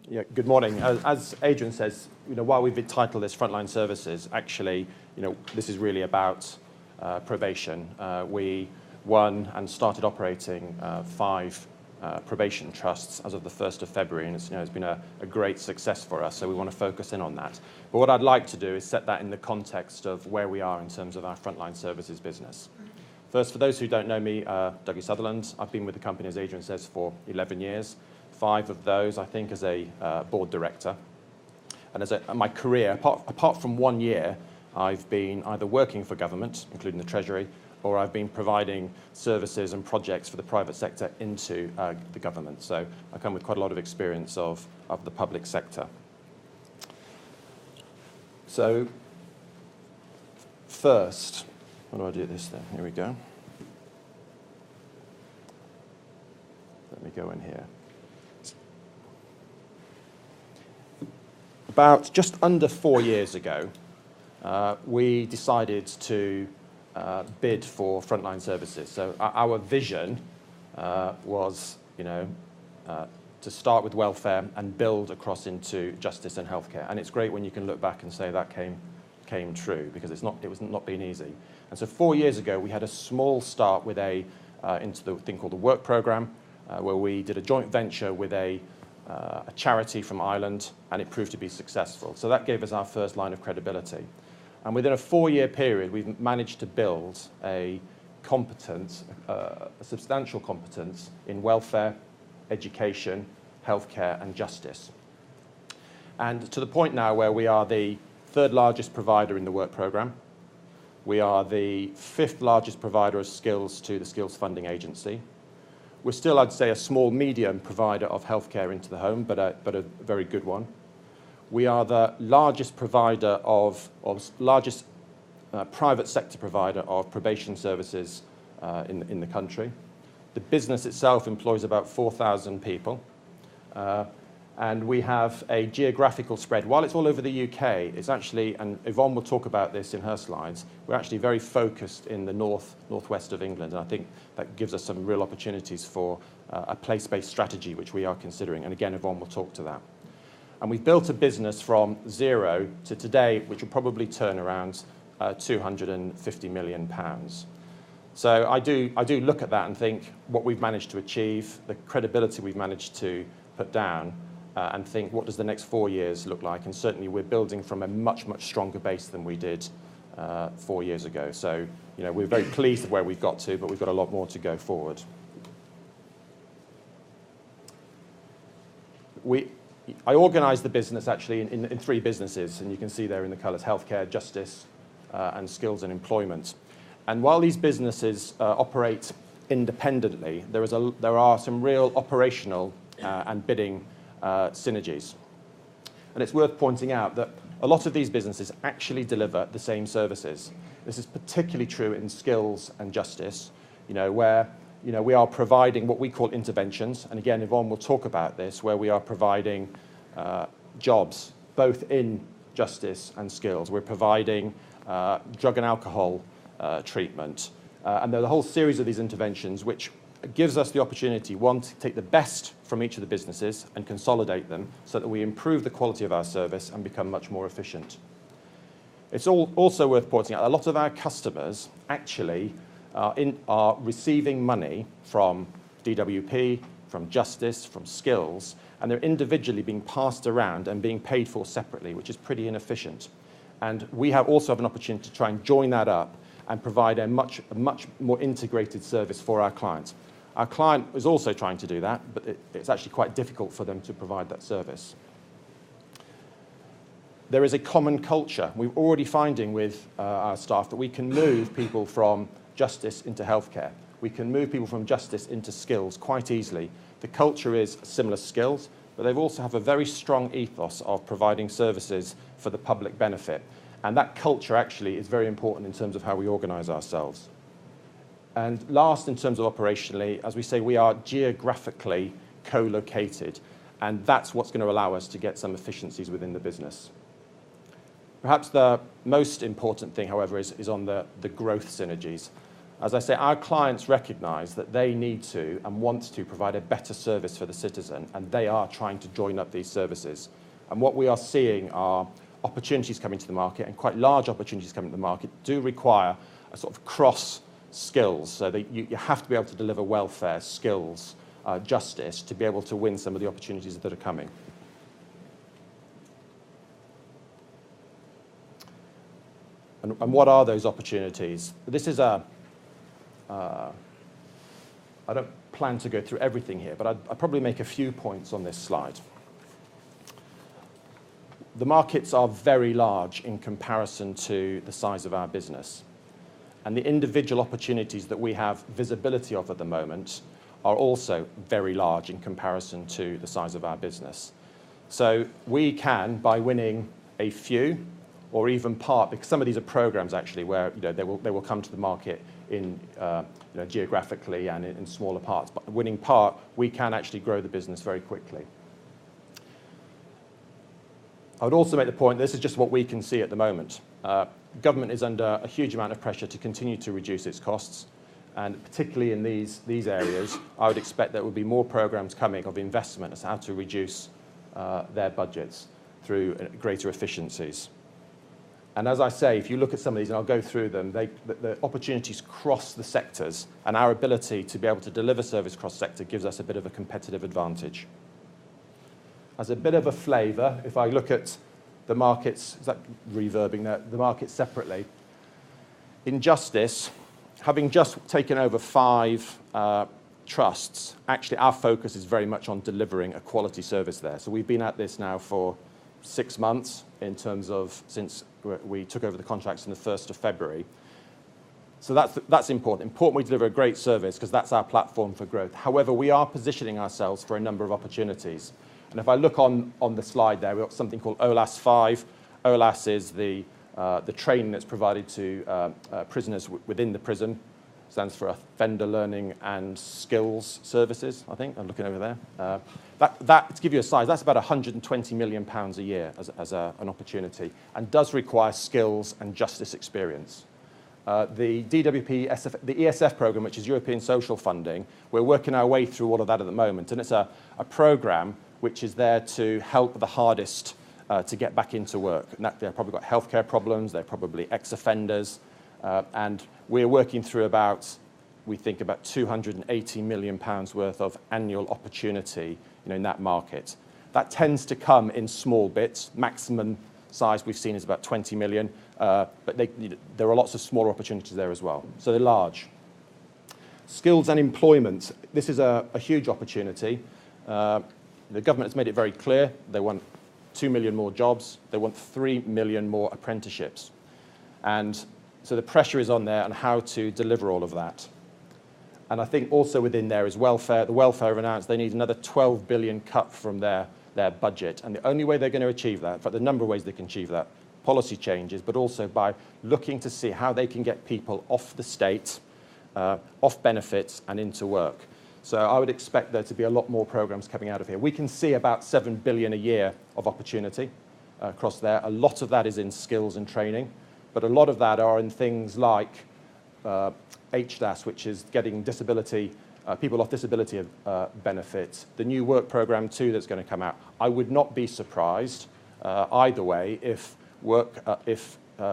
Yeah, good morning. As Adrian says, while we've entitled this Frontline Services, actually, this is really about probation. We won and started operating 5 probation trusts as of the 1st of February, and it's been a great success for us, so we want to focus in on that. But what I'd like to do is set that in the context of where we are in terms of our Frontline Services business. First, for those who don't know me, Dougie Sutherland. I've been with the company, as Adrian says, for 11 years. 5 of those, I think, as a board director. And my career, apart from 1 year, I've been either working for government, including the Treasury, or I've been providing services and projects for the private sector into the government. So I come with quite a lot of experience of the public sector. So first, how do I do this then? Here we go. Let me go in here. About just under 4 years ago, we decided to bid for Frontline Services. So our vision was, to start with welfare and build across into justice and healthcare. And it's great when you can look back and say that came true, because it was not been easy. And so 4 years ago, we had a small start with into the thing called the Work Programme, where we did a joint venture with a charity from Ireland, and it proved to be successful. So that gave us our first line of credibility. And within a 4-year period, we've managed to build a substantial competence in welfare, education, healthcare, and justice. And to the point now where we are the 3rd largest provider in the Work Programme. We are the 5th largest provider of skills to the Skills Funding Agency. We're still, I'd say, a small, medium provider of healthcare into the home, but a very good one. We are the largest provider largest private sector provider of probation services in the country. The business itself employs about 4,000 people. And we have a geographical spread. While it's all over the UK, it's actually, and Yvonne will talk about this in her slides, we're actually very focused in the northwest of England, and I think that gives us some real opportunities for a place-based strategy, which we are considering, and again, Yvonne will talk to that. And we've built a business from 0 to today, which will probably turn around £250 million. So I do look at that and think what we've managed to achieve, the credibility we've managed to put down, and think, what does the next 4 years look like? And certainly we're building from a much, much stronger base than we did 4 years ago. So, we're very pleased with where we've got to, but we've got a lot more to go forward. I organised the business actually in 3 businesses, and you can see there in the colours: healthcare, justice, and skills and employment. And while these businesses operate independently, there are some real operational and bidding synergies. And it's worth pointing out that a lot of these businesses actually deliver the same services. This is particularly true in skills and justice, where we are providing what we call interventions. And again, Yvonne will talk about this, where we are providing jobs, both in justice and skills. We're providing drug and alcohol treatment. And there's a whole series of these interventions which gives us the opportunity, one, to take the best from each of the businesses and consolidate them so that we improve the quality of our service and become much more efficient. It's also worth pointing out a lot of our customers actually are receiving money from DWP, from justice, from skills, and they're individually being passed around and being paid for separately, which is pretty inefficient. And we also have an opportunity to try and join that up and provide a much more integrated service for our clients. Our client is also trying to do that, but it's actually quite difficult for them to provide that service. There is a common culture. We're already finding with our staff that we can move people from justice into healthcare. We can move people from justice into skills quite easily. The culture is similar skills, but they also have a very strong ethos of providing services for the public benefit. And that culture actually is very important in terms of how we organise ourselves. And last, in terms of operationally, as we say, we are geographically co-located, and that's what's going to allow us to get some efficiencies within the business. Perhaps the most important thing, however, is on the growth synergies. As I say, our clients recognise that they need to and want to provide a better service for the citizen, and they are trying to join up these services. And what we are seeing are opportunities coming to the market, and quite large opportunities coming to the market do require a sort of cross skills. So that you have to be able to deliver welfare, skills, justice to be able to win some of the opportunities that are coming. And what are those opportunities? This is I don't plan to go through everything here, but I'd probably make a few points on this slide. The markets are very large in comparison to the size of our business. And the individual opportunities that we have visibility of at the moment are also very large in comparison to the size of our business. So we can, by winning a few or even part, because some of these are programs actually where they will come to the market in geographically and in smaller parts. But winning part, we can actually grow the business very quickly. I would also make the point, this is just what we can see at the moment. Government is under a huge amount of pressure to continue to reduce its costs, and particularly in these areas, I would expect there will be more programs coming of investment as to how to reduce their budgets through greater efficiencies. And as I say, if you look at some of these, and I'll go through them, the opportunities cross the sectors, and our ability to be able to deliver service cross-sector gives us a bit of a competitive advantage. As a bit of a flavour, if I look at the markets, is that reverbing there? The markets separately. In justice, having just taken over 5 trusts, actually our focus is very much on delivering a quality service there. So we've been at this now for 6 months in terms of since we took over the contracts on the 1st of February. So that's important. Important we deliver a great service because that's our platform for growth. However, we are positioning ourselves for a number of opportunities. And if I look on the slide there, we've got something called OLAS 5. OLAS is the training that's provided to prisoners within the prison. Stands for Offender Learning and Skills Services, I think. I'm looking over there. That, to give you a size, that's about £120 million a year as an opportunity, and does require skills and justice experience. The DWP, the ESF programme, which is European Social Funding, we're working our way through all of that at the moment, and it's a programme which is there to help the hardest to get back into work. And they've probably got healthcare problems, they're probably ex-offenders, and we're working through we think about £280 million worth of annual opportunity in that market. That tends to come in small bits. Maximum size we've seen is about 20 million, but there are lots of smaller opportunities there as well. So they're large. Skills and employment. This is a huge opportunity. The government has made it very clear they want 2 million more jobs. They want 3 million more apprenticeships. And so the pressure is on there on how to deliver all of that. And I think also within there is welfare. The welfare have announced they need another 12 billion cut from their budget. And the only way they're going to achieve that, in fact, the number of ways they can achieve that, policy changes, but also by looking to see how they can get people off the state, off benefits and into work. So I would expect there to be a lot more programs coming out of here. We can see about 7 billion a year of opportunity across there. A lot of that is in skills and training, but a lot of that are in things like HDAS, which is getting disability, people off disability benefits. The new work programme too that's going to come out. I would not be surprised either way if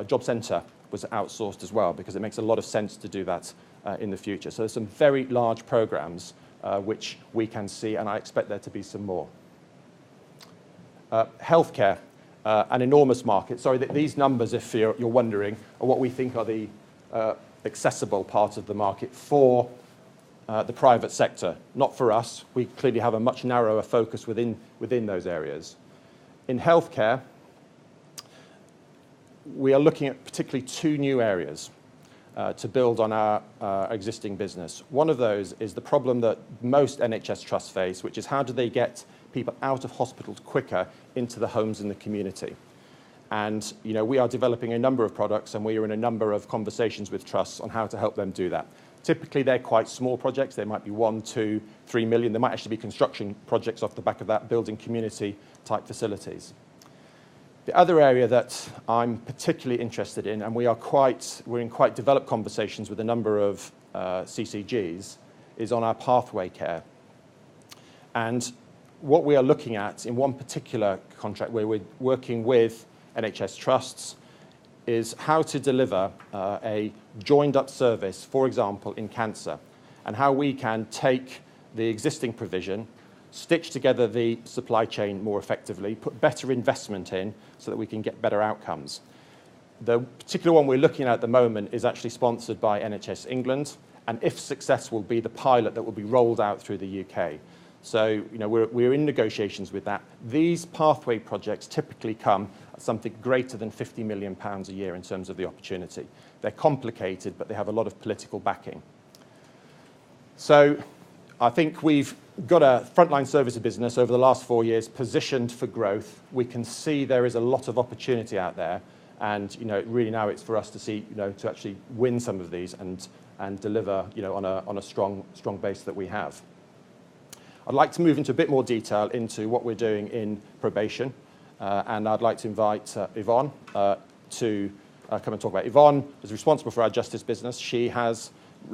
Job Centre was outsourced as well, because it makes a lot of sense to do that in the future. So there's some very large programmes which we can see, and I expect there to be some more. Healthcare, an enormous market. Sorry, these numbers, if you're wondering, are what we think are the accessible part of the market for the private sector, not for us. We clearly have a much narrower focus within those areas. In healthcare, we are looking at particularly 2 new areas to build on our existing business. One of those is the problem that most NHS trusts face, which is how do they get people out of hospitals quicker into the homes in the community. And we are developing a number of products, and we are in a number of conversations with trusts on how to help them do that. Typically, they're quite small projects. They might be 1, 2, 3 million. There might actually be construction projects off the back of that, building community-type facilities. The other area that I'm particularly interested in, and we're in quite developed conversations with a number of CCGs, is on our pathway care. And what we are looking at in one particular contract where we're working with NHS trusts is how to deliver a joined-up service, for example, in cancer, and how we can take the existing provision, stitch together the supply chain more effectively, put better investment in so that we can get better outcomes. The particular one we're looking at the moment is actually sponsored by NHS England, and if successful, will be the pilot that will be rolled out through the UK. So, we're in negotiations with that. These pathway projects typically come at something greater than £50 million a year in terms of the opportunity. They're complicated, but they have a lot of political backing. So, I think we've got a frontline services business over the last 4 years positioned for growth. We can see there is a lot of opportunity out there, and really now it's for us to see, to actually win some of these and deliver, on a strong base that we have. I'd like to move into a bit more detail into what we're doing in probation, and I'd like to invite Yvonne to come and talk about it. Yvonne is responsible for our justice business. She has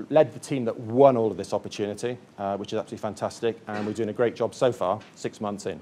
led the team that won all of this opportunity, which is absolutely fantastic, and we're doing a great job so far, 6 months in.